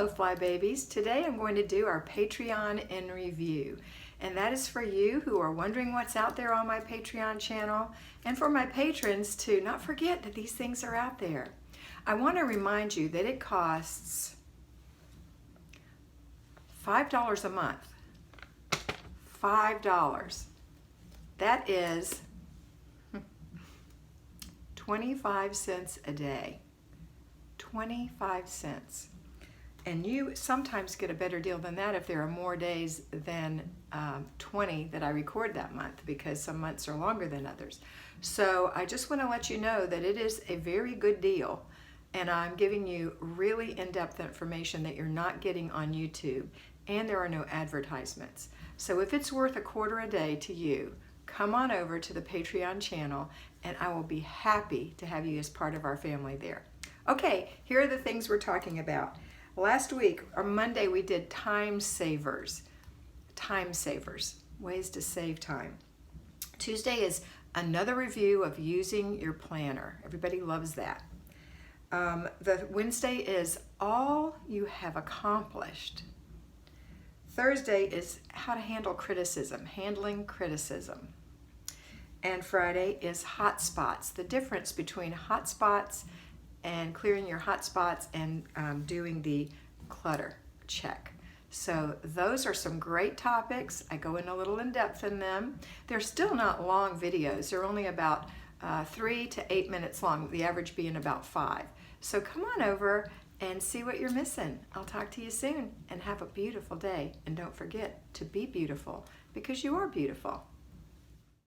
Hello Fly Babies. Today I'm going to do our Patreon in review, and that is for you who are wondering what's out there on my Patreon channel, and for my patrons to not forget that these things are out there. I want to remind you that it costs $5 a month. $5. That is 25 cents a day. 25 cents. And you sometimes get a better deal than that if there are more days than 20 that I record that month, because some months are longer than others. So I just want to let you know that it is a very good deal, and I'm giving you really in-depth information that you're not getting on YouTube, and there are no advertisements. So if it's worth $0.25 a day to you, come on over to the Patreon channel and I will be happy to have you as part of our family there. Okay, here are the things we're talking about. Last week, or Monday, we did time savers. Time savers, ways to save time. Tuesday is another review of using your planner. Everybody loves that. The Wednesday is all you have accomplished. Thursday is how to handle criticism, handling criticism. And Friday is hot spots, the difference between hot spots and clearing your hot spots and doing the clutter check. So those are some great topics. I go in a little in depth in them. They're still not long videos. They're only about 3 to 8 minutes long, the average being about 5. So come on over and see what you're missing. I'll talk to you soon, and have a beautiful day. And don't forget to be beautiful, because you are beautiful.